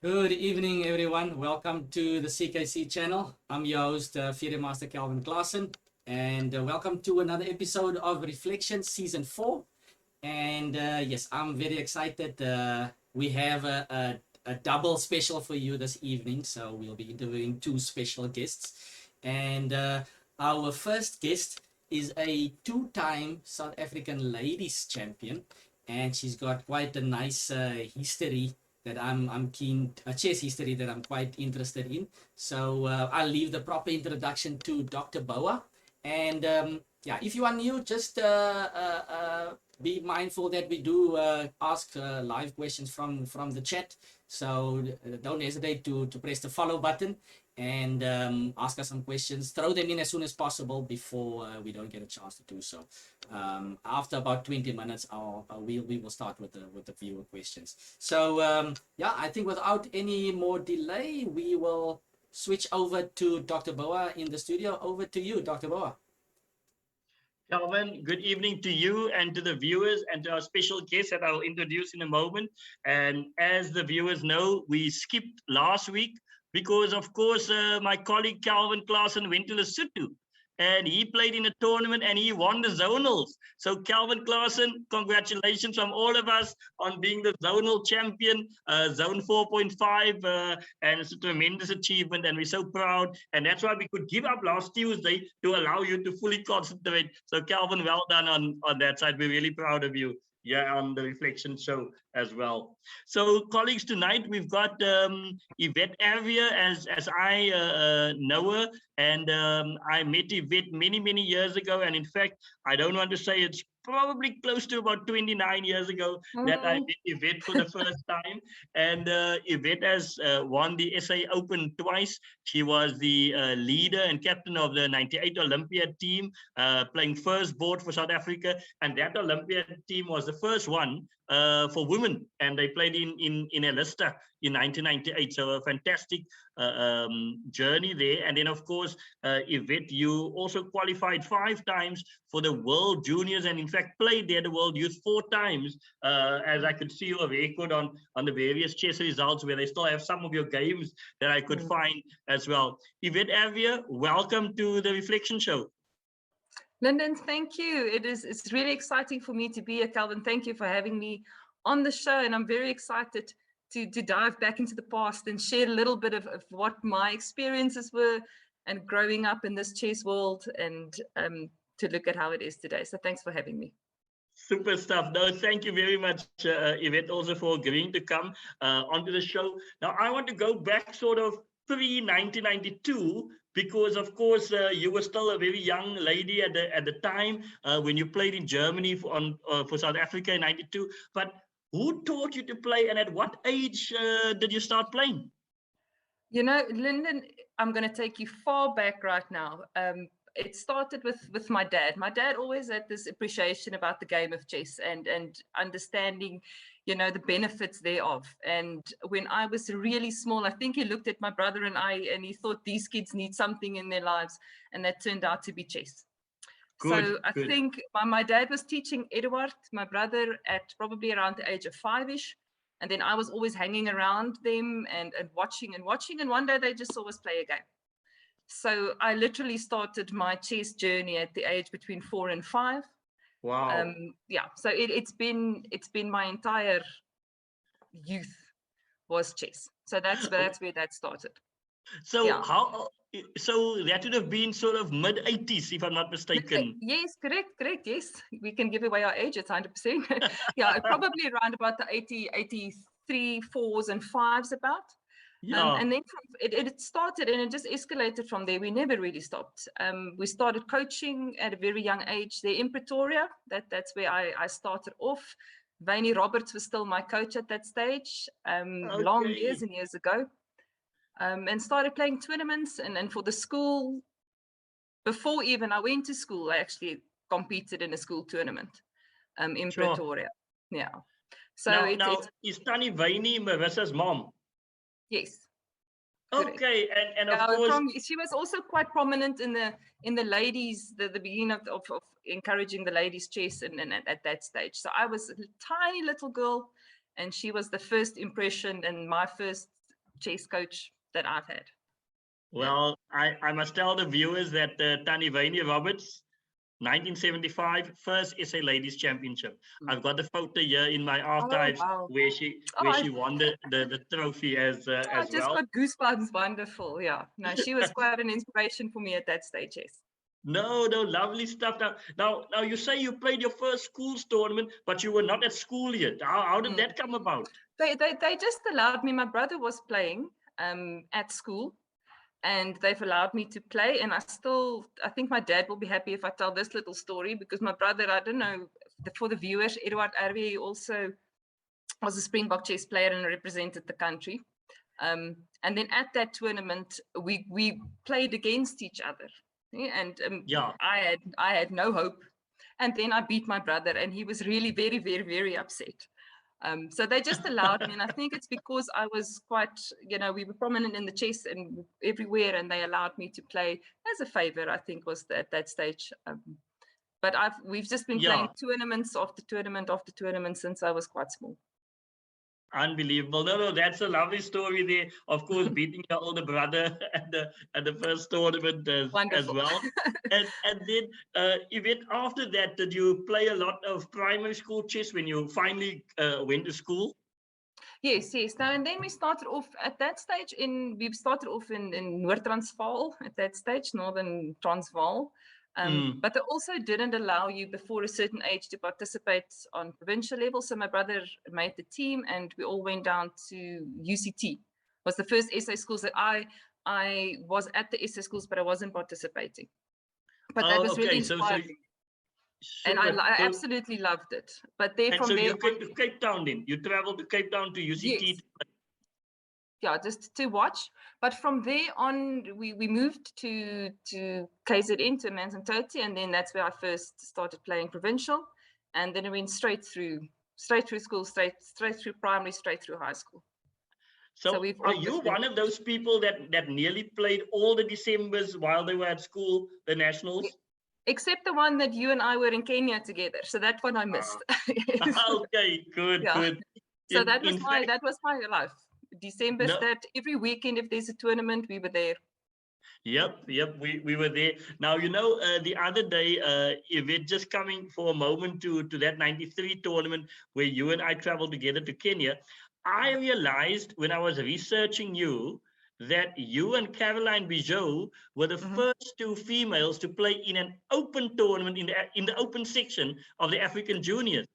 Good evening, everyone. Welcome to the CKC channel. I'm your host, Field Master Calvin Klaassen, and welcome to another episode of Reflection Season 4. And yes, I'm very excited. We have a double special for you this evening, so we'll be interviewing two special guests. And our first guest is a two-time South African ladies champion, and she's got quite a nice history that I'm keen, a chess history that I'm quite interested in. So I'll leave the proper introduction to Dr. Boa. And yeah, if you are new, just be mindful that we do ask live questions from the chat. So don't hesitate to press the follow button and ask us some questions. Throw them in as soon as possible before we don't get a chance to do so. After about 20 minutes, we will start with the viewer questions. So yeah, I think without any more delay, we will switch over to Dr. Boa in the studio. Over to you, Dr. Boa. Calvin, good evening to you and to the viewers and to our special guest that I'll introduce in a moment. And as the viewers know, we skipped last week because, of course, my colleague Calvin Klaassen went to Lesotho and he played in a tournament and he won the zonals. So Calvin Klaassen, congratulations from all of us on being the zonal champion, zone 4.5, and it's a tremendous achievement and we're so proud. And that's why we could give up last Tuesday to allow you to fully concentrate. So Calvin, well done on that side. We're really proud of you. Yeah, on the Reflection show as well. So, colleagues, tonight we've got Yvette Erwee as I know her, and I met Yvette many years ago. And in fact, I don't want to say it's probably close to about 29 years ago that I met Yvette for the first time. And Yvette has won the SA Open twice. She was the leader and captain of the '98 Olympiad team, playing first board for South Africa. And that Olympiad team was the first one for women, and they played in Elista in 1998. So a fantastic journey there. And then, of course, Yvette, you also qualified 5 times for the World Juniors, and in fact played there the World Youth 4 times, as I could see your record on the various chess results, where they still have some of your games that I could find as well. Yvette Erwee, welcome to the Reflection Show. Lyndon, thank you. It's really exciting for me to be here, Calvin. Thank you for having me on the show, and I'm very excited to dive back into the past and share a little bit of what my experiences were and growing up in this chess world, and to look at how it is today. So thanks for having me. Super stuff. No, thank you very much, Yvette, also for agreeing to come onto the show. Now, I want to go back sort of pre-1992, because of course you were still a very young lady at the time when you played in Germany for South Africa in '92. But who taught you to play, and at what age did you start playing? You know, Lyndon, I'm going to take you far back right now. It started with my dad. My dad always had this appreciation about the game of chess and understanding, you know, the benefits thereof. And when I was really small, I think he looked at my brother and I, and he thought these kids need something in their lives, and that turned out to be chess. So I think my dad was teaching Eduard, my brother, at probably around the age of 5-ish. And then I was always hanging around them and watching. And one day they just saw us play a game. So I literally started my chess journey at the age between 4 and 5. Wow. Yeah, so it's been my entire youth was chess. So that's where that started. So yeah. So that would have been sort of mid-80s, if I'm not mistaken. Yes, correct. Yes, we can give away our age. It's 100%. Yeah, probably around about the 83, 4s and 5s about. Yeah. And then it started, and it just escalated from there. We never really stopped. We started coaching at a very young age there in Pretoria. That's where I started off. Vaney Roberts was still my coach at that stage, long years and years ago. And started playing tournaments, and for the school, before even I went to school, I actually competed in a school tournament in Pretoria. Yeah. So now is Tannie Vaney Marissa's mom? Yes. Okay, and of course she was also quite prominent in the ladies, the beginning of encouraging the ladies chess, and at that stage. So I was a tiny little girl, and she was the first impression and my first chess coach that I've had. Well, I must tell the viewers that Tanny Vaney Roberts, 1975, first SA Ladies Championship. I've got the photo here in my archives wow. where she won the trophy as I just well. got goosebumps. Wonderful. Yeah. No, she was quite an inspiration for me at that stage. Yes. No, lovely stuff. Now, you say you played your first schools tournament, but you were not at school yet. How did that come about? They just allowed me. My brother was playing at school, and they've allowed me to play. And I think my dad will be happy if I tell this little story, because my brother, I don't know, for the viewers, Yvette Erwee also was a Springbok chess player and represented the country. And then at that tournament, we played against each other. And I had no hope. And then I beat my brother, and he was really very, very, very upset. So they just allowed me, and I think it's because I was quite, we were prominent in the chess and everywhere, and they allowed me to play as a favor, I think, was at that stage. But we've just been playing tournaments after tournament after tournament since I was quite small. Unbelievable. No, that's a lovely story there. Of course, beating your older brother at the first tournament as well. And then, Yvette, after that, did you play a lot of primary school chess when you finally went to school? Yes. Now, and then we started off at that stage in Noord Transvaal at that stage, Northern Transvaal. But they also didn't allow you before a certain age to participate on provincial level. So my brother made the team, and we all went down to UCT. It was the first SA schools that I was at the SA schools, but I wasn't participating. But that was really inspiring. And I absolutely loved it. But there, from there, you came to Cape Town then? You traveled to Cape Town to UCT? Yes. Yeah, just to watch. But from there on, we moved to KZN, to Amanzimtoti, and then that's where I first started playing provincial. And then I went straight through school, straight through primary, straight through high school. So are you one of those people that nearly played all the Decembers while they were at school, the nationals? Except the one that you and I were in Kenya together. So that one I missed. Okay, good. So that was my life. December, that every weekend, if there's a tournament, we were there. Yep, we were there. Now, the other day, Yvette, just coming for a moment to that 93 tournament where you and I traveled together to Kenya, I realized when I was researching you that you and Caroline Bijou were the first two females to play in an open tournament in the open section of the African Juniors.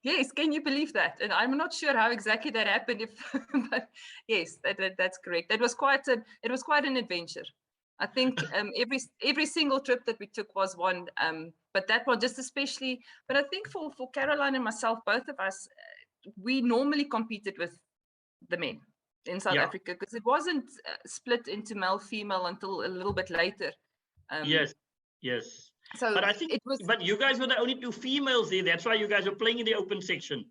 Yes, can you believe that? And I'm not sure how exactly that happened, but yes, that's correct. It was quite an adventure. I think every single trip that we took was one, but that one just especially. But I think for Caroline and myself, both of us, we normally competed with the men in South Africa, because it wasn't split into male female until a little bit later. Yes. So, but I think, but you guys were the only two females there. That's why you guys were playing in the open section.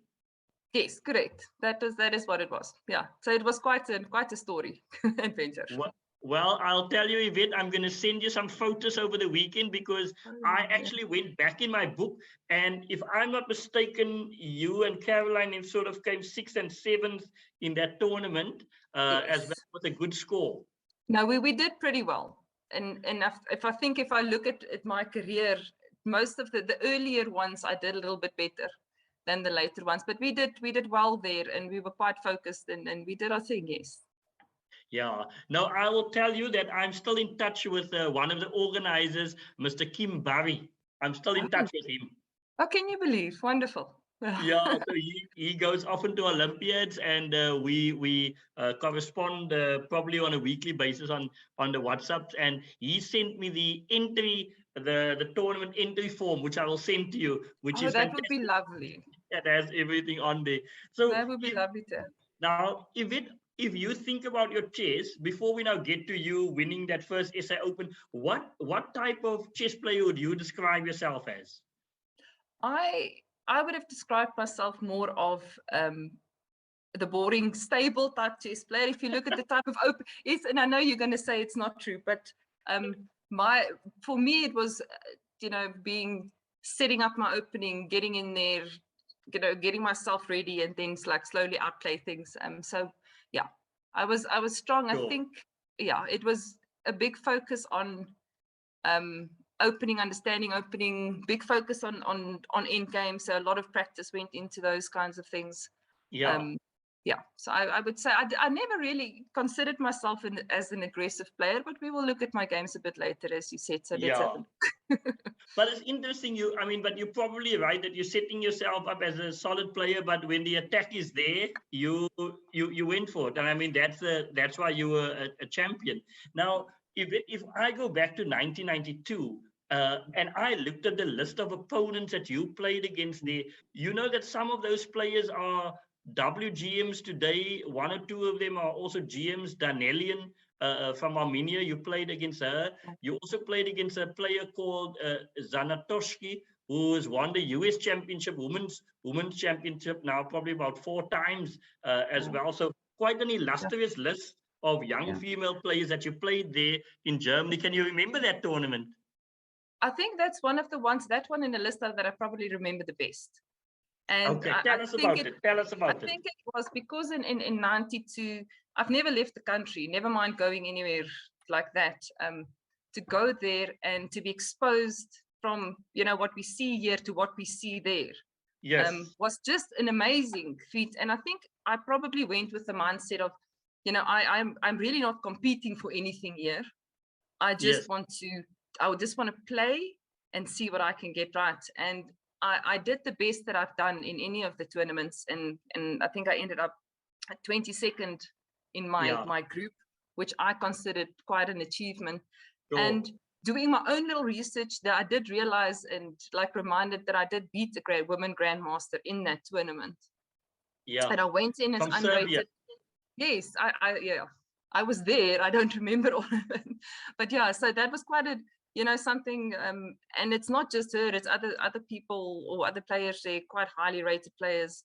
Yes, correct. That is what it was. Yeah. So it was quite a story adventure. Well, I'll tell you, Yvette, I'm going to send you some photos over the weekend, because I actually went back in my book, and if I'm not mistaken, you and Caroline sort of came 6th and 7th in that tournament, as well, with a good score. No, we did pretty well. And if I look at my career, most of the earlier ones I did a little bit better than the later ones, but we did well there, and we were quite focused, and we did our thing. Yes. Yeah. Now, I will tell you that I'm still in touch with one of the organizers, Mr. Kim Barry. I'm still in touch with him. Oh, can you believe? Wonderful. Yeah, so he goes often to Olympiads, and we correspond probably on a weekly basis on the WhatsApp, and he sent me the tournament entry form, which I will send to you, which is that would be lovely. That has everything on there. So that would be lovely to have. Now, if you think about your chess, before we now get to you winning that first SA Open, what type of chess player would you describe yourself as? I would have described myself more of the boring, stable type chess player. If you look at the type of open, yes, and I know you're going to say it's not true, but for me it was, setting up my opening, getting in there, getting myself ready, and things like slowly outplay things. So yeah, I was strong. I Sure. think, yeah, it was a big focus on opening, understanding opening, big focus on end game. So a lot of practice went into those kinds of things. Yeah. Yeah, so I would say I never really considered myself as an aggressive player, but we will look at my games a bit later, as you said. So let's have a look. But it's interesting, but you're probably right that you're setting yourself up as a solid player, but when the attack is there, you went for it. And I mean, that's why you were a champion. Now, if I go back to 1992, and I looked at the list of opponents that you played against there, you know that some of those players are WGMs today. One or two of them are also GMs. Danelian from Armenia, you played against her. You also played against a player called Zanatoshki, who has won the US Championship, women's championship now probably about 4 times as well. So quite an illustrious list of young female players that you played there in Germany. Can you remember that tournament? I think that's one of the ones, that one in the list that I probably remember the best. And okay, tell us about it. Tell us about it. I think it was because in 92, I've never left the country, never mind going anywhere like that. To go there and to be exposed from, what we see here to what we see there. Yes. Was just an amazing feat. And I think I probably went with the mindset of, I'm really not competing for anything here. I just want to play and see what I can get right. And I did the best that I've done in any of the tournaments, and I think I ended up at 22nd in my group, which I considered quite an achievement. Sure. And doing my own little research, that I did realize and reminded that I did beat the women grandmaster in that tournament. Yeah, and I went in as unrated. Yes, I was there. I don't remember all of it, but yeah, so that was quite a something, and it's not just her, it's other people or other players, they're quite highly rated players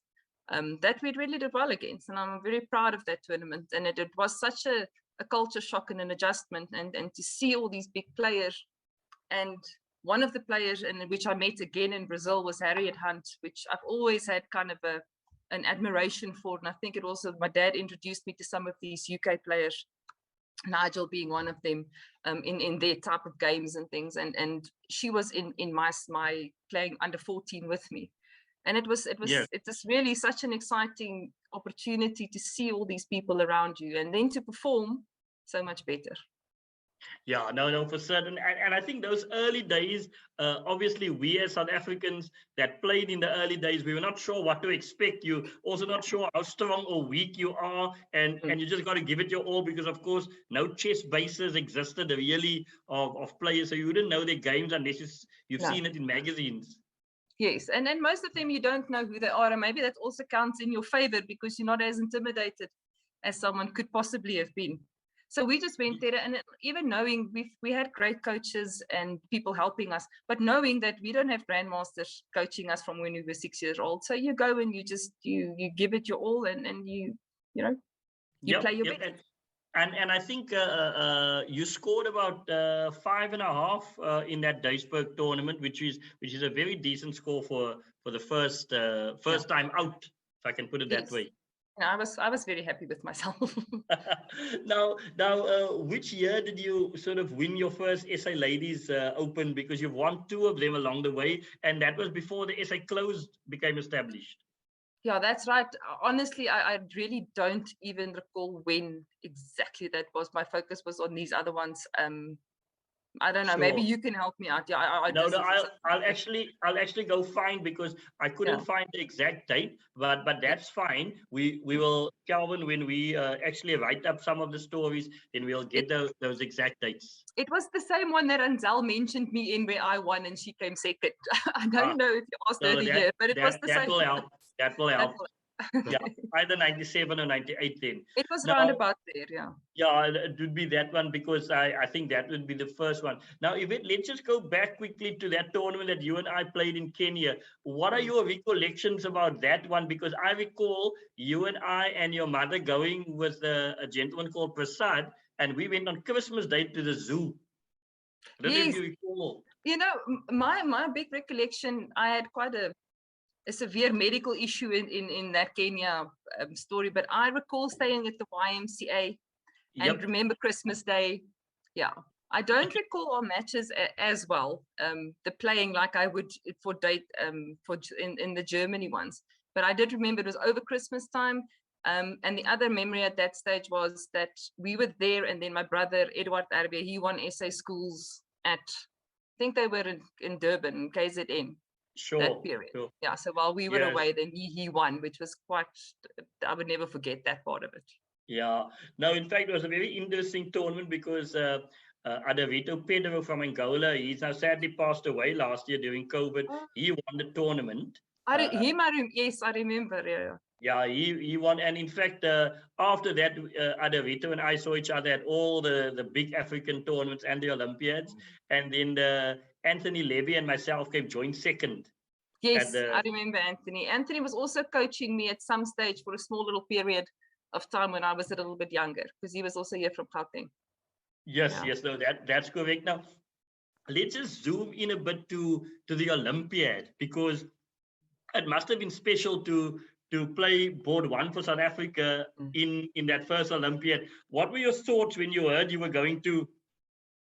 that we really did well against, and I'm very proud of that tournament. And it was such a culture shock and an adjustment, and to see all these big players. And one of the players in which I met again in Brazil was Harriet Hunt, which I've always had kind of an admiration for, and I think it also, my dad introduced me to some of these UK players, Nigel being one of them, in their type of games and things, and she was in my playing under 14 with me, and it was really such an exciting opportunity to see all these people around you and then to perform so much better. Yeah, no, for certain. And I think those early days, obviously we as South Africans that played in the early days, we were not sure what to expect. You also not sure how strong or weak you are. And you just got to give it your all, because of course, no chess bases existed really of players. So you wouldn't know their games unless you've seen it in magazines. Yes, and then most of them you don't know who they are. And maybe that also counts in your favor, because you're not as intimidated as someone could possibly have been. So we just went there, and even knowing we had great coaches and people helping us, but knowing that we don't have grandmasters coaching us from when we were 6 years old. So you go and you just you give it your all, and you play your best. And I think you scored about 5.5 in that Duisburg tournament, which is a very decent score for the first time out, if I can put it that way. I was very happy with myself. Now, which year did you sort of win your first SA Ladies Open? Because you've won 2 of them along the way, and that was before the SA Closed became established. Yeah, that's right. Honestly, I really don't even recall when exactly that was. My focus was on these other ones. I don't know. Sure. Maybe you can help me out. Yeah, I'll actually go find, because I couldn't find the exact date, but that's fine. We will, Calvin, when we actually write up some of the stories, then we'll get those exact dates. It was the same one that Anzel mentioned me in, where I won and she came second. I don't know if you asked her the year, but it was the same. That will help. Yeah, either 97 or 98 then. It was round about there, yeah. Yeah, it would be that one, because I think that would be the first one. Now, Yvette, let's just go back quickly to that tournament that you and I played in Kenya. What are your recollections about that one? Because I recall you and I and your mother going with a gentleman called Prasad, and we went on Christmas Day to the zoo. I don't know if you recall. My big recollection, I had quite a a severe medical issue in that Kenya story, but I recall staying at the YMCA and Yep. remember Christmas Day. Yeah, I don't recall our matches as well, the playing like I would for in the Germany ones, but I did remember it was over Christmas time. And the other memory at that stage was that we were there, and then my brother Yvette Erwee, he won SA schools at, I think they were in Durban, KZN. Sure. That period. Sure. Yeah, so while we were Yes. away, then he won, which was quite, I would never forget that part of it. Yeah. No, in fact, it was a very interesting tournament because Adavito Pedro from Angola, he's now sadly passed away last year during COVID. He won the tournament. Yes, I remember. Yeah. Yeah, he won. And in fact, after that, Adavito and I saw each other at all the big African tournaments and the Olympiads. And then Anthony Levy and myself came joint second. Yes, I remember Anthony. Anthony was also coaching me at some stage for a small little period of time when I was a little bit younger, because he was also here from Gauteng. Yes, yes, no, that's correct. Now, let's just zoom in a bit to the Olympiad, because it must have been special to play board one for South Africa in that first Olympiad. What were your thoughts when you heard you were going to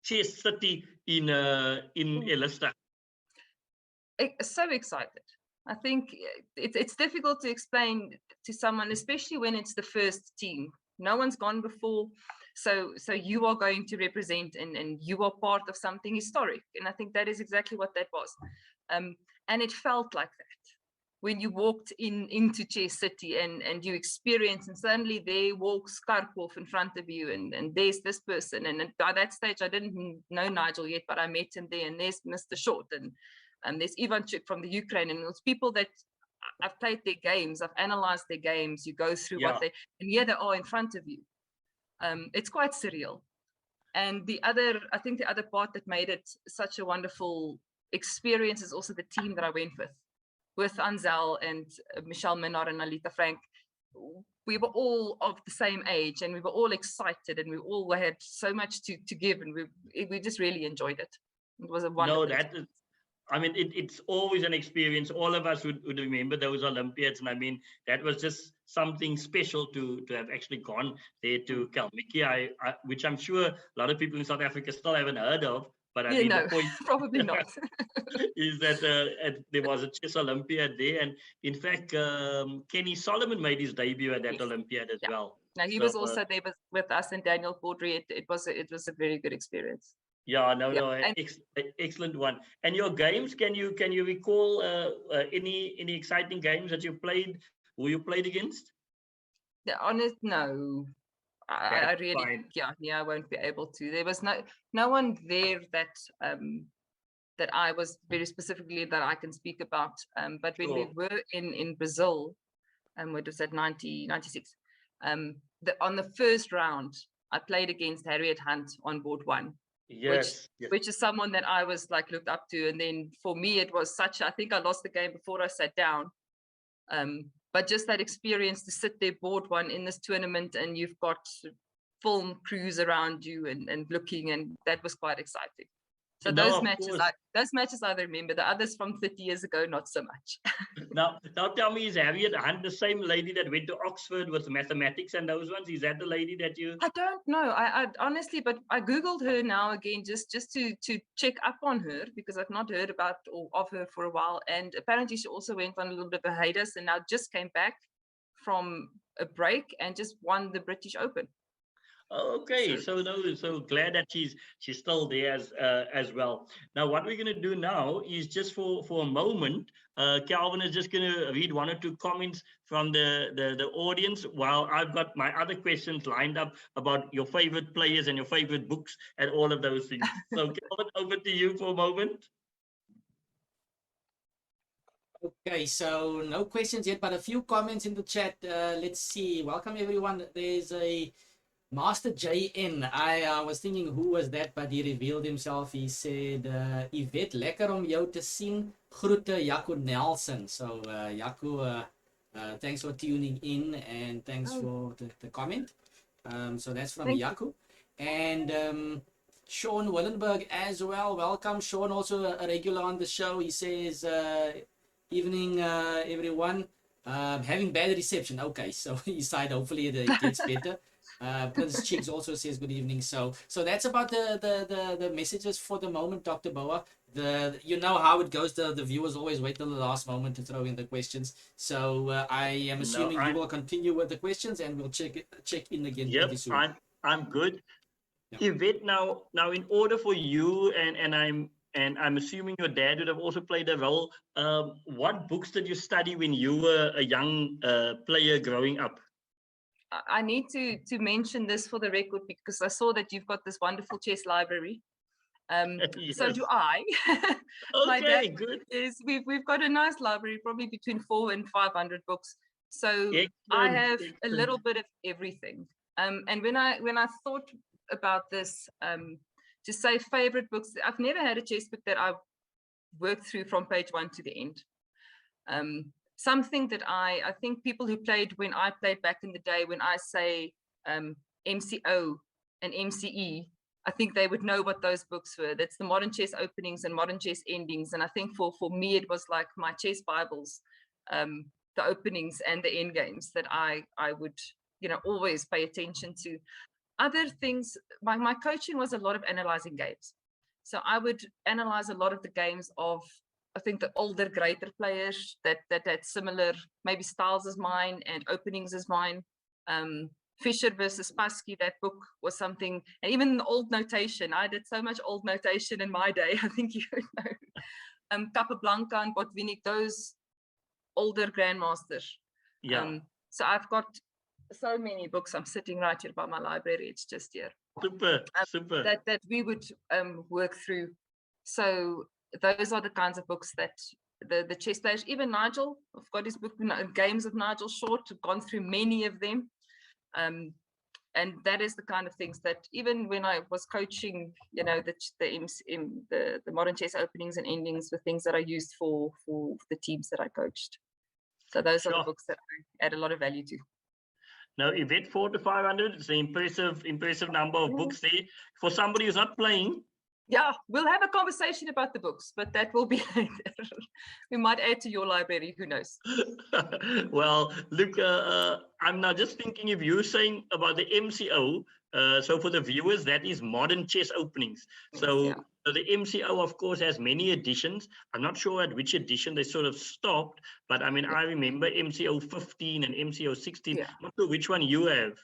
Chess City in Elista? So excited. I think it's difficult to explain to someone, especially when it's the first team. No one's gone before, so you are going to represent, and you are part of something historic. And I think that is exactly what that was. And it felt like that when you walked into Chess City and you experience, and suddenly there walks Karpov in front of you, and there's this person. And by that stage, I didn't know Nigel yet, but I met him there. And there's Mr. Short, and there's Ivanchuk from the Ukraine, and those people that I've played their games, I've analyzed their games. You go through what they, and here they are in front of you. It's quite surreal. And I think the other part that made it such a wonderful experience is also the team that I went with Anzel and Michelle Menard and Alita Frank. We were all of the same age, and we were all excited, and we all had so much to give, and we just really enjoyed it. It was a wonderful experience. I mean, it's always an experience. All of us would remember those Olympiads. And I mean, that was just something special to have actually gone there to Kalmykia, which I'm sure a lot of people in South Africa still haven't heard of. But I mean, no, the point probably not. is that there was a chess Olympiad there. And in fact, Kenny Solomon made his debut at that Olympiad as well. Now, he was also there with us and Daniel Baudry. It was a very good experience. Yeah, no, excellent one. And your games, can you recall any exciting games that you played? Who you played against? The honest, no. I really, fine. I won't be able to. There was no one there that I was very specifically that I can speak about. But when we were in Brazil, what was that, 96? On the first round, I played against Harriet Hunt on board one. Yes, which is someone that I was like looked up to. And then for me, it was I think I lost the game before I sat down. But just that experience to sit there board one in this tournament, and you've got film crews around you and looking, and that was quite exciting. So those matches I remember. The others from 30 years ago, not so much. Now tell me, is Harriet Hunt the same lady that went to Oxford with mathematics and those ones? Is that the lady that you? I don't know. I honestly, but I googled her now again just to check up on her, because I've not heard about or of her for a while. And apparently she also went on a little bit of a hiatus, and now just came back from a break and just won the British Open. Okay, so glad that she's still there as well. Now, what we're going to do now is just for a moment, Calvin is just going to read one or two comments from the audience, while I've got my other questions lined up about your favorite players and your favorite books and all of those things. So, Calvin, over to you for a moment. Okay, so no questions yet, but a few comments in the chat. Let's see. Welcome, everyone. There's a Master JN. I was thinking who was that, but he revealed himself. He said, Yvette, lekker om jou te sien. Groete, Jaco Nelson. So, Jaco, thanks for tuning in, and thanks for the comment. So that's from Jaco. And Sean Willenberg as well. Welcome, Sean, also a regular on the show. He says, evening, everyone. Having bad reception. Okay, so his side, hopefully it gets better. Prince Chigs also says good evening. So that's about the messages for the moment, Dr. Boa. You know how it goes. The viewers always wait till the last moment to throw in the questions. So I am No, assuming you will continue with the questions, and we'll check in again pretty yep, soon. I'm good. Yeah. Yvette, now in order for you and I'm assuming your dad would have also played a role. What books did you study when you were a young player growing up? I need to mention this for the record because I saw that you've got this wonderful chess library. Yes. So do I. My Okay, dad good. is we've got a nice library, probably between 400 and 500 books. So I Excellent, have a excellent. little bit of everything. And when I thought about this, to say favorite books, I've never had a chess book that I've worked through from page 1 to the end. Something that I think people who played when I played back in the day, when I say MCO and MCE, I think they would know what those books were. That's the Modern Chess Openings and Modern Chess Endings. And I think for me, it was like my chess Bibles, the openings and the end games that I would, always pay attention to. Other things, my coaching was a lot of analyzing games. So I would analyze a lot of the games of, I think, the older, greater players that had similar maybe styles as mine and openings as mine. Fischer versus Spassky, that book was something, and even the old notation. I did so much old notation in my day. I think you know. Capablanca and Botvinnik, those older grandmasters. Yeah. So I've got so many books. I'm sitting right here by my library. It's just here. Super, super. That we would work through. So those are the kinds of books that the chess players, even Nigel, I've got his book, Games of Nigel Short, I've gone through many of them. And that is the kind of things that even when I was coaching, the Modern Chess Openings and Endings were things that I used for the teams that I coached. So those are the books that I add a lot of value to. Now, Yvette, 400 to 500 is an impressive number of books there. For somebody who's not playing. Yeah, we'll have a conversation about the books, but that will be later. We might add to your library, who knows? Well, look, I'm now just thinking if you're saying about the MCO, so for the viewers, that is Modern Chess Openings. So the MCO, of course, has many editions. I'm not sure at which edition they sort of stopped, but I mean, I remember MCO 15 and MCO 16. I'm not sure which one you have.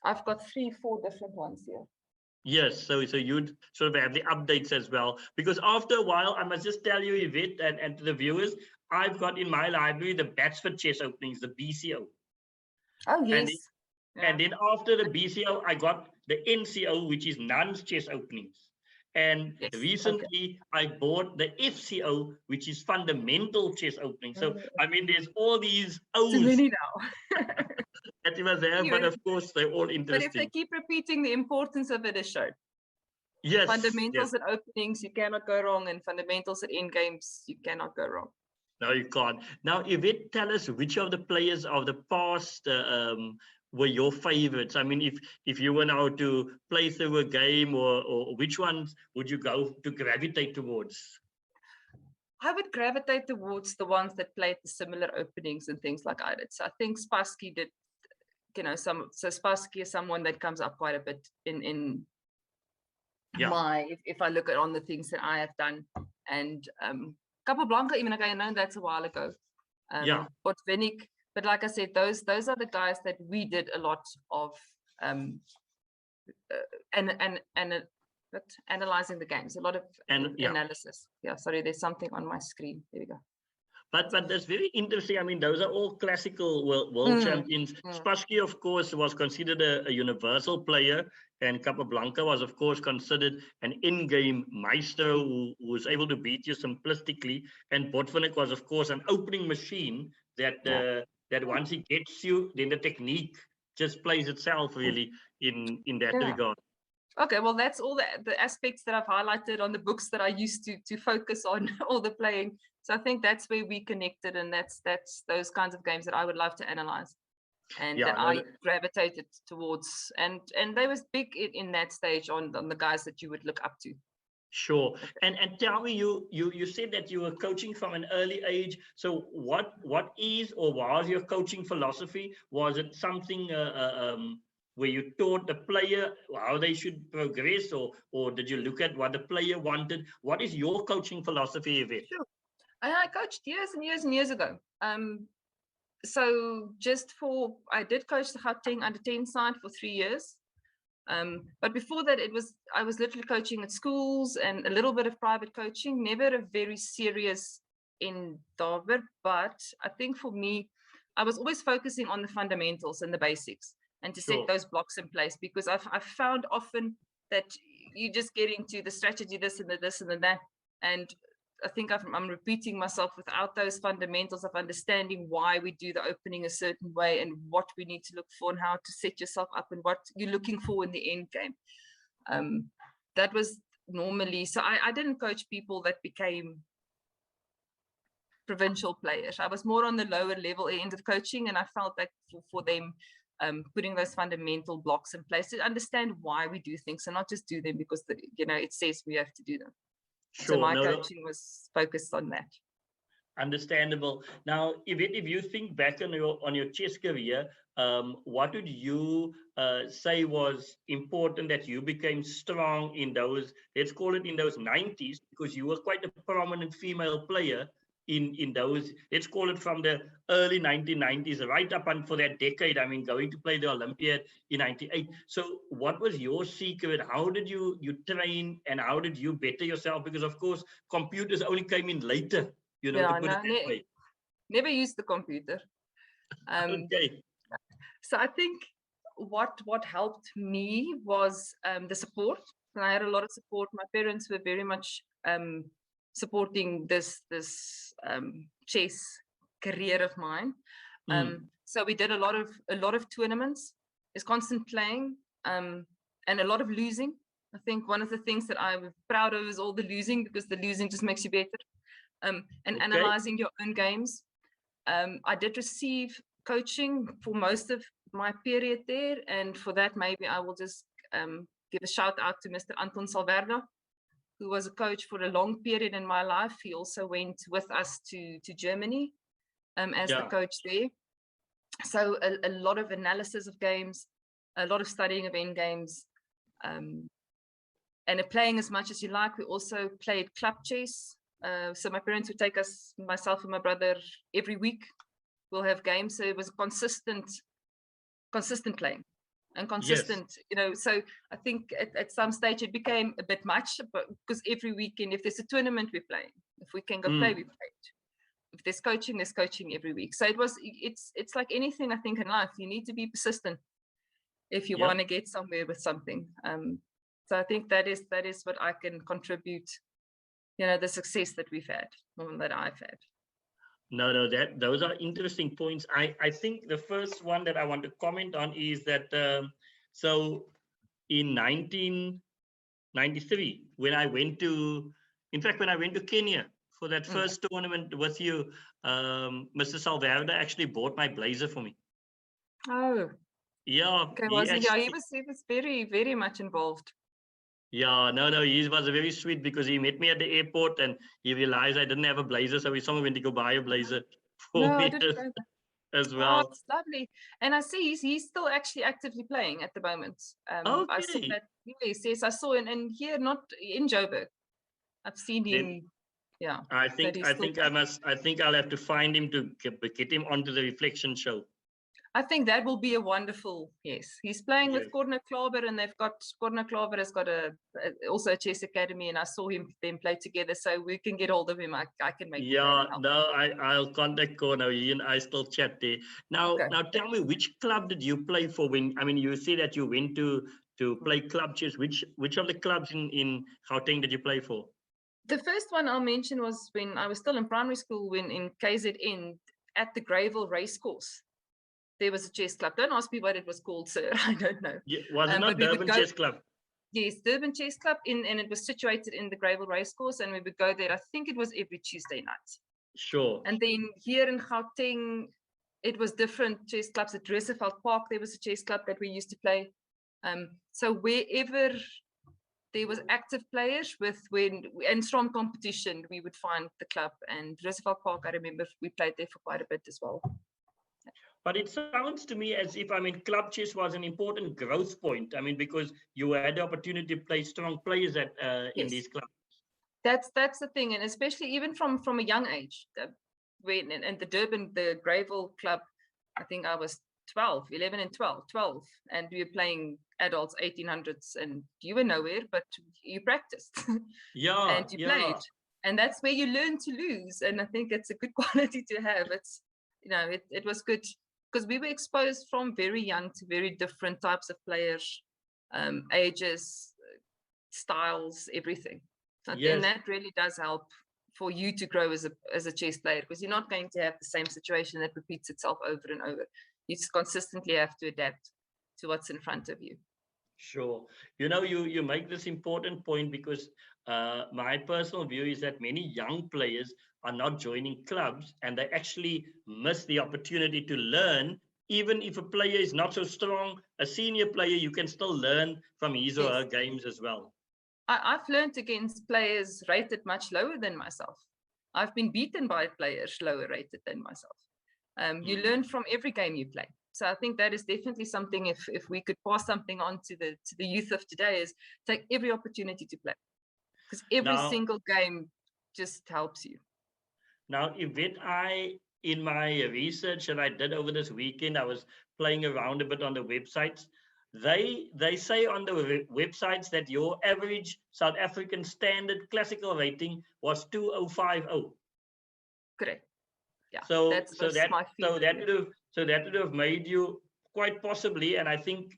I've got 3-4 different ones here. Yes, so you'd sort of have the updates as well. Because after a while, I must just tell you, Yvette, and to the viewers, I've got in my library the Batsford Chess Openings, the BCO. Oh, yes. And then after the BCO, I got the NCO, which is Nuns Chess Openings. And recently, I bought the FCO, which is Fundamental Chess Openings. So, I mean, there's all these O's. Too many now. That you must have, but of course, they're all interesting. But if they keep repeating, the importance of it is shown. Yes. Fundamentals at openings, you cannot go wrong. And fundamentals at end games, you cannot go wrong. No, you can't. Now, Yvette, tell us which of the players of the past were your favorites. I mean, if you were now to play through a game, or which ones would you go to gravitate towards? I would gravitate towards the ones that played the similar openings and things like I did. So I think Spassky did, so Spassky is someone that comes up quite a bit in if I look at on the things that I have done. And Capablanca, even I know that's a while ago. Botvinnik, but like I said, those are the guys that we did a lot of analyzing the games, a lot of analysis. Sorry, there's something on my screen. There we go. But that's very interesting. I mean, those are all classical world champions. Spassky, of course, was considered a universal player, and Capablanca was, of course, considered an in-game maestro who was able to beat you simplistically. And Botvinnik was, of course, an opening machine that that once he gets you, then the technique just plays itself really in that regard. Okay, well, that's all the aspects that I've highlighted on the books that I used to focus on all the playing. So I think that's where we connected, and that's those kinds of games that I would love to analyze, and that I gravitated towards. And they was big in that stage on the guys that you would look up to. Sure. And tell me, you said that you were coaching from an early age. So what is or was your coaching philosophy? Was it something where you taught the player how they should progress, or did you look at what the player wanted? What is your coaching philosophy, Yvette? Sure. I coached years and years and years ago. So I did coach the Gauteng under 10 side for 3 years. But before that, I was literally coaching at schools and a little bit of private coaching, never a very serious endeavor. But I think for me, I was always focusing on the fundamentals and the basics and to set Sure. those blocks in place, because I've found often that you just get into the strategy, this and the this and the that. And I think I'm repeating myself without those fundamentals of understanding why we do the opening a certain way and what we need to look for and how to set yourself up and what you're looking for in the end game. That was normally, so I didn't coach people that became provincial players. I was more on the lower level end of coaching, and I felt that for them, putting those fundamental blocks in place to understand why we do things and not just do them because it says we have to do them. Sure. So my coaching was focused on that. Understandable. Now, if you think back on your chess career, what would you say was important that you became strong in those, let's call it in those 90s, because you were quite a prominent female player in those, let's call it from the early 1990s right up until that decade. I mean, going to play the Olympiad in 98. So what was your secret? How did you train, and how did you better yourself? Because of course, computers only came in later, to put it that way. Never used the computer. Okay. So I think what helped me was the support. And I had a lot of support. My parents were very much supporting this chess career of mine. So we did a lot of tournaments. There's constant playing and a lot of losing. I think one of the things that I'm proud of is all the losing, because the losing just makes you better. And analyzing your own games. I did receive coaching for most of my period there, and for that maybe I will just give a shout out to Mr. Anton Salverda, who was a coach for a long period in my life. He also went with us to Germany as the coach there. So a lot of analysis of games, a lot of studying of end games, and playing as much as you like. We also played club chess. So my parents would take us, myself and my brother, every week. We'll have games. So it was consistent playing and consistent, so I think at some stage it became a bit much, but because every weekend, if there's a tournament, we're playing. If we can go play, we play. If there's coaching every week. So it's like anything, I think, in life. You need to be persistent if you want to get somewhere with something. So I think that is what I can contribute, the success that we've had, or that I've had. No, those are interesting points. I think the first one that I want to comment on is that so in 1993, when I went to Kenya for that first tournament with you, Mr. Salverda actually bought my blazer for me. Oh, yeah. Okay, he was very, very much involved. Yeah, no, he was very sweet, because he met me at the airport and he realized I didn't have a blazer, so he someone went to go buy a blazer for me as well. Oh, it's lovely. And I see he's still actually actively playing at the moment. I saw that. Yes, I saw and here, not in Joburg. I've seen him. Yeah. I think I'll have to find him to get him onto the reflection show. I think that will be a wonderful, yes. He's playing with Corner Klaver, and Corner Klaver has got also a chess academy, and I saw them play together, so we can get hold of him. I can make I'll contact Corner. He and I still chat there. Now tell me, which club did you play for? You say that you went to play club chess. Which of the clubs in Gauteng did you play for? The first one I'll mention was when I was still in primary school, when in KZN at the Greyville Racecourse. There was a chess club. Don't ask me what it was called, sir. I don't know. Was it not Durban Chess Club? Yes, Durban Chess Club, and it was situated in the Greyville Racecourse, and we would go there. I think it was every Tuesday night. Sure. And then here in Gauteng, it was different chess clubs. At Roosevelt Park, there was a chess club that we used to play. So wherever there was active players and strong competition, we would find the club. And Roosevelt Park, I remember we played there for quite a bit as well. But it sounds to me as if, I mean, club chess was an important growth point. I mean, because you had the opportunity to play strong players in Yes. these clubs. That's the thing, and especially even from a young age. When in the Durban, the Greyville club, I think I was 11 and 12, and we were playing adults 1800s, and you were nowhere, but you practiced. Yeah, and you played, and that's where you learn to lose. And I think it's a good quality to have. It's, it was good because we were exposed from very young to very different types of players, ages, styles, everything. Yes. And that really does help for you to grow as a chess player, because you're not going to have the same situation that repeats itself over and over. You just consistently have to adapt to what's in front of you. Sure. You make this important point because my personal view is that many young players are not joining clubs, and they actually miss the opportunity to learn. Even if a player is not so strong, a senior player, you can still learn from his or her games as well. I've learned against players rated much lower than myself. I've been beaten by players lower rated than myself. You learn from every game you play. So I think that is definitely something, if we could pass something on to the youth of today, is take every opportunity to play. Because every single game just helps you. Now, Yvette, in my research that I did over this weekend, I was playing around a bit on the websites. They say on the websites that your average South African standard classical rating was 2050. Correct. Yeah. So that would have made you quite possibly, and I think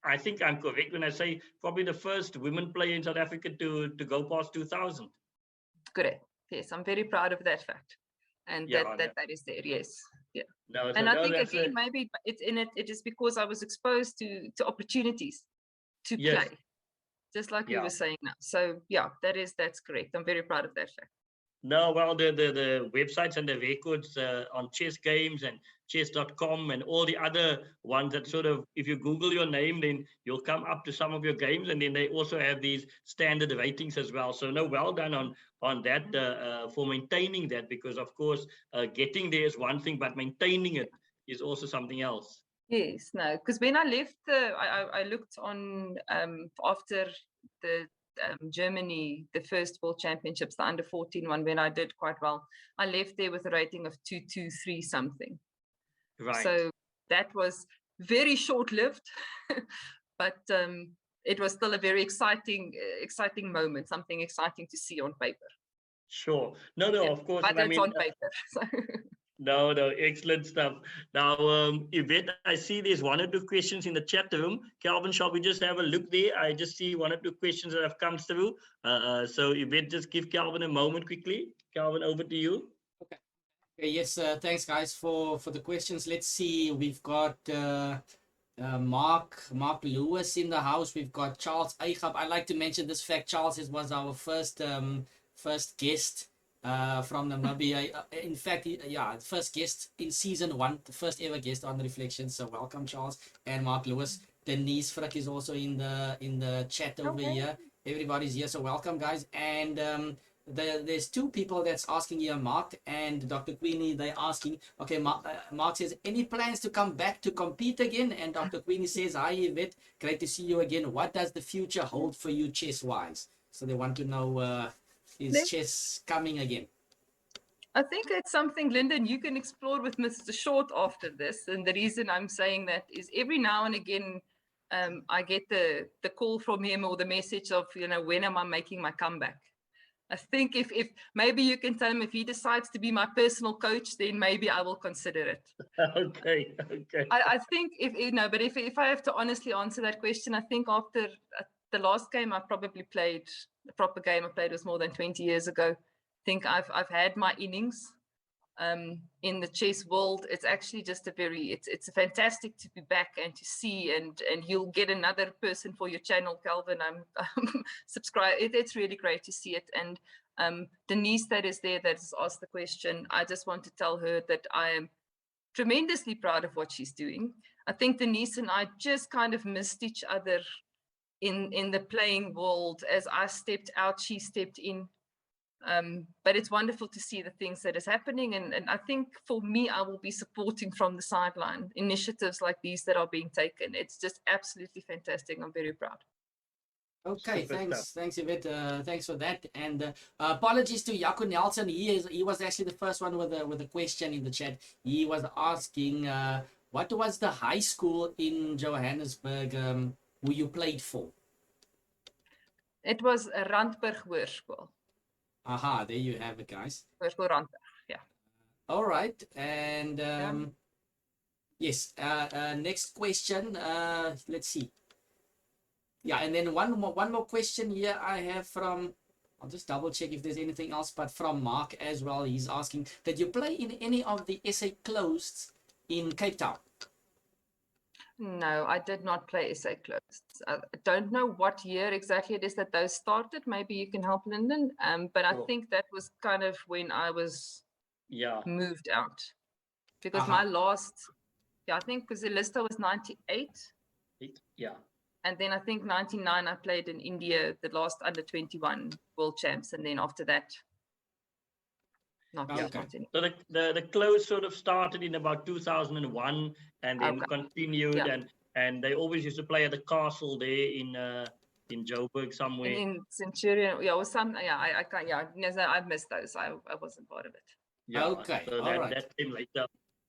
I'm correct when I say probably the first women player in South Africa to go past 2000. Correct. Yes, I'm very proud of that fact, and that is there. Yes. Yeah. No, and I think again, maybe it is because I was exposed to opportunities to play, just like we were saying now. So yeah, that's correct. I'm very proud of that fact. No, well, the websites and the records on chess games and chess.com and all the other ones that sort of, if you Google your name, then you'll come up to some of your games, and then they also have these standard ratings as well. So no, well done on that for maintaining that, because of course getting there is one thing, but maintaining it is also something else. Yes, no, because when I left, I looked on after the Germany, the first World Championships, the under 14 one, when I did quite well, I left there with a rating of 223 something. Right. So that was very short-lived, but it was still a very exciting moment, something exciting to see on paper. Sure. No, of course. But it's on paper. So. No, excellent stuff. Now, Yvette, I see there's one or two questions in the chat room. Calvin, shall we just have a look there? I just see one or two questions that have come through. So Yvette, just give Calvin a moment quickly. Calvin, over to you. Okay. Yes, thanks guys for the questions. Let's see. We've got Mark Lewis in the house. We've got Charles Eigap. I'd like to mention this fact. Charles was our first guest from Namibia. In fact, first guest in season 1, the first ever guest on Reflections. So welcome, Charles and Mark Lewis. Denise Frick is also in the chat over here. Everybody's here, so welcome, guys. And there's two people that's asking here, Mark and Dr. Queenie. They're asking, okay, Mark says, any plans to come back to compete again? And Dr. Queenie says, hi, Yvette, great to see you again. What does the future hold for you chess-wise? So they want to know, is chess coming again? I think it's something, Lyndon, you can explore with Mr. Short after this. And the reason I'm saying that is every now and again, I get the call from him or the message of, when am I making my comeback? I think if maybe you can tell him if he decides to be my personal coach, then maybe I will consider it. Okay. I think if I have to honestly answer that question, I think after the last game I probably played, the proper game I played was more than 20 years ago. I think I've had my innings in the chess world. It's actually just it's fantastic to be back and to see, and you'll get another person for your channel, Calvin. I'm subscribed. It's really great to see it. And Denise that is there that has asked the question, I just want to tell her that I am tremendously proud of what she's doing. I think Denise and I just kind of missed each other in the playing world. As I stepped out, she stepped in. But it's wonderful to see the things that is happening. And I think for me, I will be supporting from the sideline initiatives like these that are being taken. It's just absolutely fantastic. I'm very proud. Okay, Super thanks, stuff. thanks Yvette. Thanks for that. And apologies to Jaco Nelson. He was actually the first one with a question in the chat. He was asking, what was the high school in Johannesburg who you played for? It was a Randburg Hoërskool. Aha, there you have it, guys. Hoërskool Randburg, yeah. All right, and yes. Next question. Let's see. Yeah, and then one more question here I have from, I'll just double check if there's anything else, but from Mark as well. He's asking, did you play in any of the SA closed in Cape Town? No, I did not play SA closed. I don't know what year exactly it is that those started. Maybe you can help, Lyndon. But I think that was kind of when I was moved out. Because my last, I think because the list was 98. Yeah. And then I think 99, I played in India, the last under 21 world champs. And then after that, not any. So the close sort of started in about 2001 and then continued. And they always used to play at the castle there in Joburg somewhere. In Centurion, or some, I can't, I missed those. I wasn't part of it. Yeah, okay. So that came later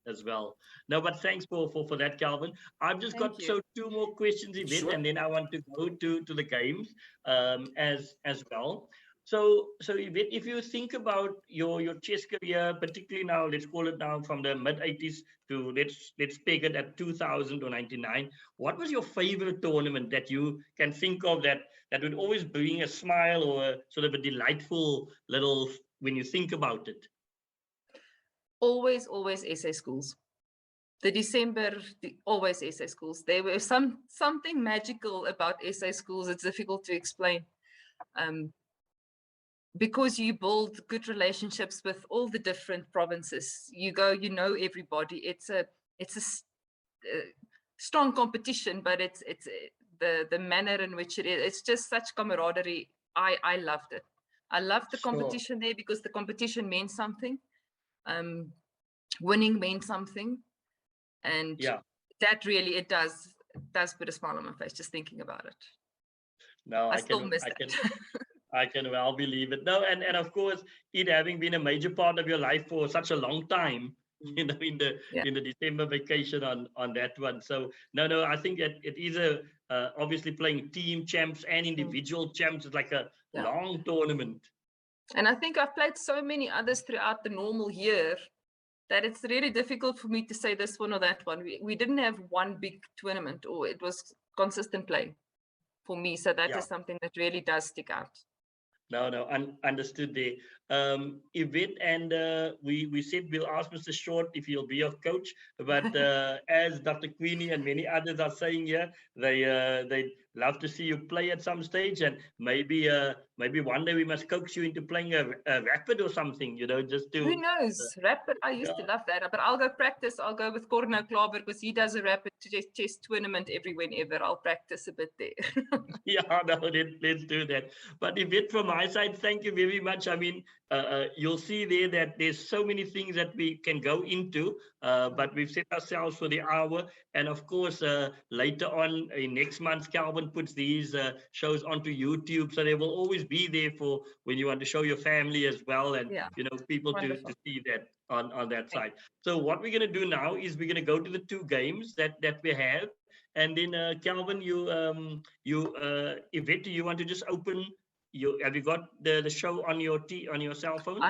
as well. No, but thanks for that, Calvin. I've just got two more questions, Yvette, and then I want to go to the games as well. So Yvette, if you think about your chess career, particularly now, let's call it now from the mid 80s to let's peg it at 2000 or 99. What was your favorite tournament that you can think of that would always bring a smile or a, sort of a delightful little when you think about it? Always SA schools. The December, always SA schools. There was something magical about SA schools. It's difficult to explain. Because you build good relationships with all the different provinces. You go, you know everybody. It's a strong competition, but it's the manner in which it is. It's just such camaraderie. I loved it. I loved the competition there because the competition meant something. Winning meant something, and that really it does put a smile on my face just thinking about it. No, I still miss it. I can well believe it. No, and of course, it having been a major part of your life for such a long time, in the December vacation on that one. So no, I think it is obviously playing team champs and individual champs. It's like a long tournament. And I think I've played so many others throughout the normal year that it's really difficult for me to say this one or that one. We didn't have one big tournament, or it was consistent play for me. So that is something that really does stick out. No, understood there. Yvette, and we said we'll ask Mr. Short if he'll be your coach, but as Dr. Queenie and many others are saying here, they love to see you play at some stage, and maybe one day we must coax you into playing a rapid or something, just to... Who knows? Rapid, I used to love that, but I'll go practice. I'll go with Corno Klaver because he does a rapid chess tournament every whenever. I'll practice a bit there. Let's do that. But Yvette, from my side, thank you very much. I mean, you'll see there that there's so many things that we can go into, but we've set ourselves for the hour. And of course, later on in next month, Calvin puts these shows onto YouTube. So they will always be there for when you want to show your family as well. And, people to see that on that side. So what we're going to do now is we're going to go to the two games that we have. And then Calvin, Yvette, do you want to just open? Have you got the show on your cell phone?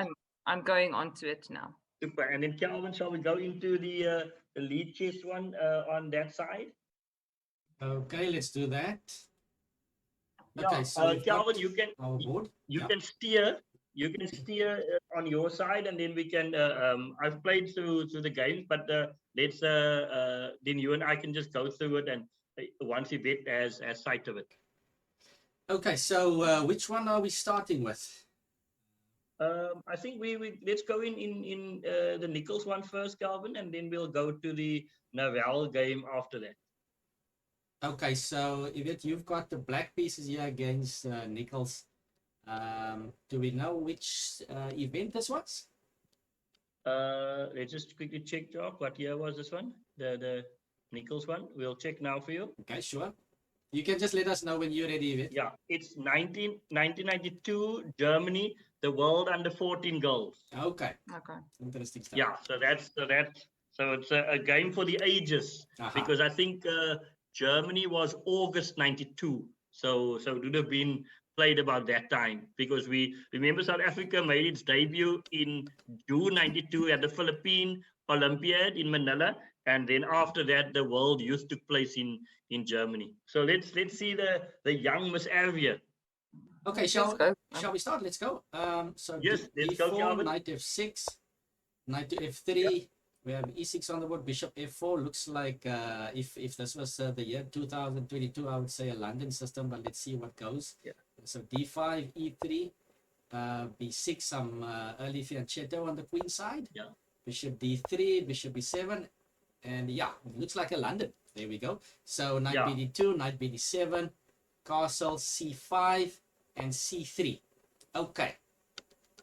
I'm going onto it now. Super. And then Calvin, shall we go into the lead chess one on that side? Okay, let's do that. Okay, so Calvin, you can steer. You can steer on your side, and then we can. I've played through the games, but let's then you and I can just go through it, and once Yvette has sight of it. Okay, so which one are we starting with? I think we let's go in the Nichols one first, Calvin, and then we'll go to the Naval game after that. Okay, so Yvette, you've got the black pieces here against Nichols. Do we know which event this was? Let's just quickly check, Jock. What year was this one? The Nichols one. We'll check now for you. Okay, sure. You can just let us know when you're ready, Yvette. Yeah, it's 1992 Germany, the World Under 14 Girls. Okay, Okay. interesting stuff. Yeah, so it's a game for the ages because I think Germany was August 92. So it would have been played about that time because we remember South Africa made its debut in June 92 at the Philippine Olympiad in Manila. And then after that, the World Youth took place in Germany. So let's see the young Miss Erwee. Okay, shall we start? Let's go. So yes, let's D4, go, Calvin. knight F6, knight to F3. Yep. We have E6 on the board, bishop F4. Looks like if this was the year 2022, I would say a London system, but let's see what goes. Yeah. So D5, E3, B6, some early fianchetto on the queen side. Yeah. Bishop D3, bishop B7, and yeah, it looks like a London. There we go. So knight BD2, knight BD7, castle C5, and C3. Okay.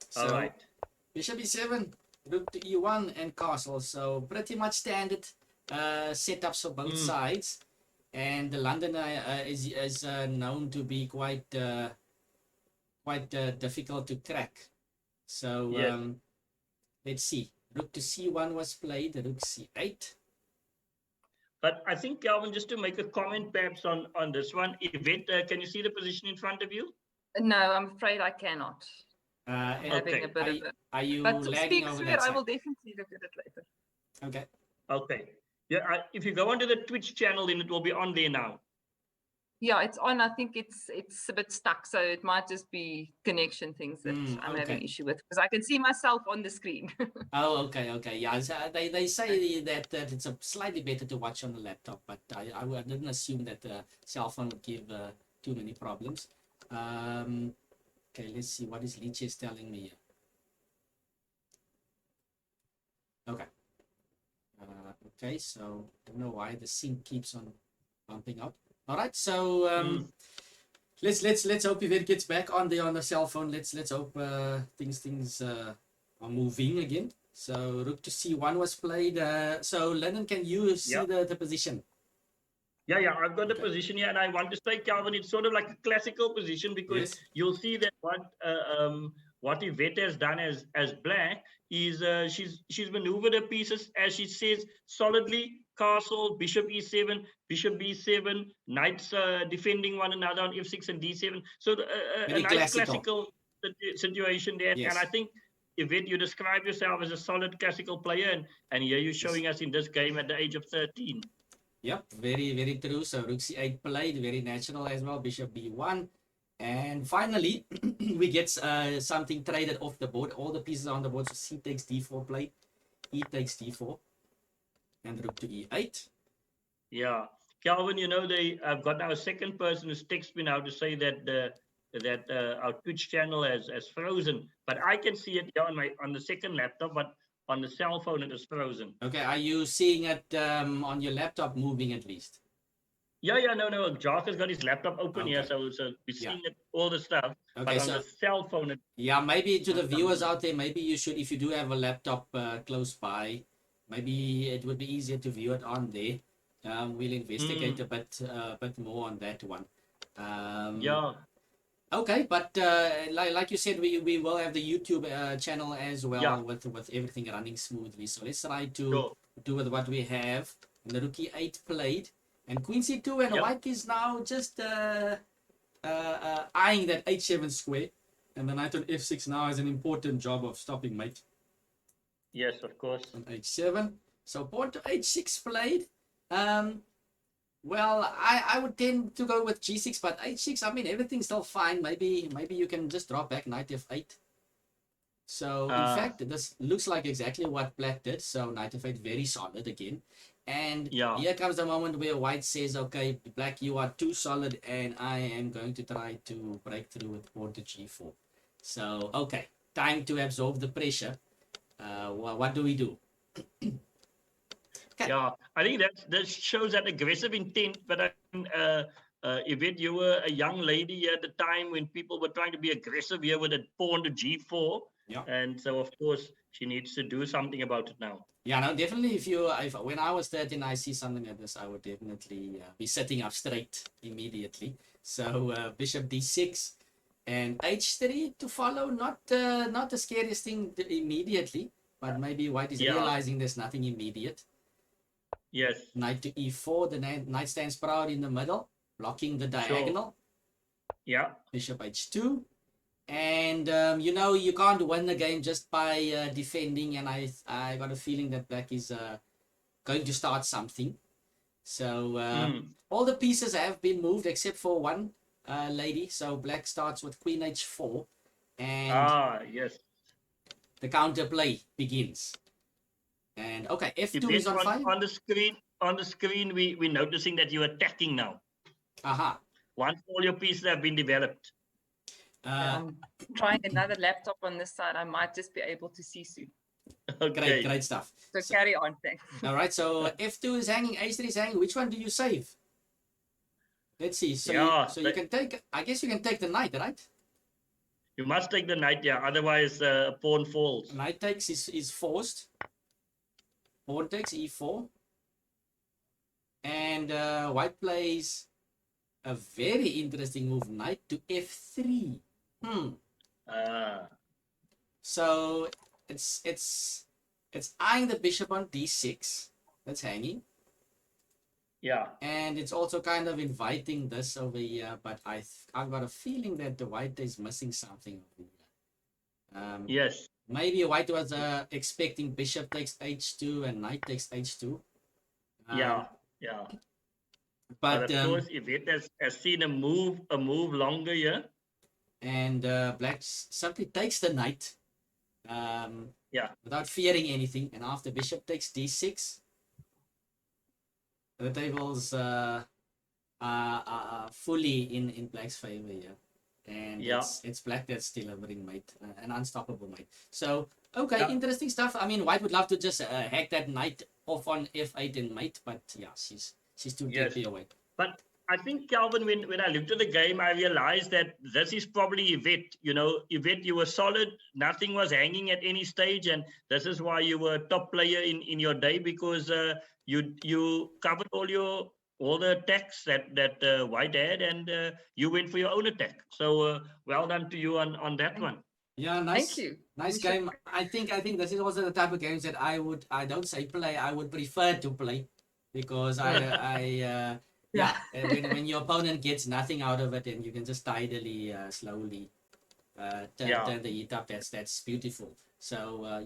So all right. Bishop E7, rook to E1, and castle. So pretty much standard setups for both sides. And the London is known to be quite difficult to crack. So let's see. Rook to C1 was played. Rook C8. But I think, Calvin, just to make a comment perhaps on this one, Yvette, can you see the position in front of you? No, I'm afraid I cannot. I'm having a bit of a... Are you but lagging speak over through that it, side? I will definitely look at it later. Okay. Okay. Yeah, if you go onto the Twitch channel, then it will be on there now. Yeah, it's on. I think it's a bit stuck, so it might just be connection things that I'm having issue with because I can see myself on the screen. Oh, okay. Yeah, so they say that it's a slightly better to watch on the laptop, but I didn't assume that the cell phone would give too many problems. Okay, let's see what is Liches telling me here. Okay. Okay, so don't know why the sync keeps on bumping out. All right, so let's hope Yvette gets back on the cell phone. Let's hope things are moving again. So rook to C1 was played. So Lennon, can you see the position? Yeah, I've got the position here, and I want to say, Calvin, it's sort of like a classical position because you'll see that what Yvette has done as black is she's maneuvered her pieces as she says solidly. Castle, bishop E7, bishop B7, knights defending one another on F6 and D7. So a nice classical situation there, and I think. Yvette, you describe yourself as a solid classical player, and here you're showing us in this game at the age of 13. Yep, very true. So rook C8 played, very natural as well. Bishop B1, and finally we get something traded off the board. All the pieces are on the board. So C takes D4 played, E takes D4, and rook to E8. Yeah, Calvin, you know I've got now a second person who's texted me now to say that our Twitch channel has frozen, but I can see it here on the second laptop, but on the cell phone it is frozen. Okay, are you seeing it on your laptop moving at least? Yeah, no. Jock has got his laptop open here, so we're seeing it, all the stuff. Okay, but on the cell phone, maybe to the viewers out there, maybe you should, if you do have a laptop close by, maybe it would be easier to view it on there. We'll investigate a bit more on that one. Okay, but like you said, we will have the YouTube channel as well with everything running smoothly. So let's try to do with what we have. And the rook E8 played, and queen C2, and white is now just eyeing that H7 square, and the knight on F6 now has an important job of stopping mate. Yes, of course. On H7, so pawn to H6 played. Well, I would tend to go with G6, but H6, I mean, everything's still fine. Maybe you can just drop back knight F8. So, in fact, this looks like exactly what black did. So, knight F8, very solid again. And here comes the moment where white says, okay, black, you are too solid, and I am going to try to break through with pawn to G4. So, okay, time to absorb the pressure. What do we do? Okay. Yeah, I think that shows that aggressive intent. But Yvette, you were a young lady at the time when people were trying to be aggressive here with a pawn to G4. Yeah. And so, of course, she needs to do something about it now. Yeah, no, definitely. If when I was 13, I see something like this, I would definitely be sitting up straight immediately. So bishop d6 and h3 to follow. Not the scariest thing immediately, but maybe white is realizing there's nothing immediate. Yes. Knight to e4. The knight stands proud in the middle, blocking the diagonal. Sure. Yeah. Bishop h2. And you can't win the game just by defending, and I got a feeling that black is going to start something. So all the pieces have been moved except for one lady. So black starts with queen h4, and yes, the counterplay begins. And okay, f2 is on fire. On the screen, we're noticing that you're attacking now. Aha. Once all your pieces have been developed. I'm trying another laptop on this side. I might just be able to see soon. Okay. Great stuff. So carry on, thanks. All right, so f2 is hanging, h3 is hanging. Which one do you save? Let's see. So you can take. I guess you can take the knight, right? You must take the knight, yeah. Otherwise, pawn falls. Knight takes is forced. Pawn takes e4, and white plays a very interesting move, knight to f3. So it's eyeing the bishop on d6. That's hanging. Yeah. And it's also kind of inviting this over here, but I've got a feeling that the white is missing something over here. Yes. Maybe white was expecting bishop takes h2 and knight takes h2. Yeah. But of course, Yvette has seen a move longer here. And black simply takes the knight. Without fearing anything, and after bishop takes d6, the table's fully in black's favor here, and it's black that's still a winning mate, an unstoppable mate. So interesting stuff. I mean, white would love to just hack that knight off on f8 and mate, but yeah, she's too deeply away. But I think, Calvin, when I looked at the game, I realized that this is probably Yvette. Yvette, you were solid. Nothing was hanging at any stage. And this is why you were a top player in your day, because you covered all the attacks that white had, and you went for your own attack. So well done to you on that one. Yeah, nice. Thank you. Nice game. I think this is also the type of games that I don't say play, I would prefer to play, because when your opponent gets nothing out of it, and you can just tidily, slowly turn the heat up, that's beautiful. So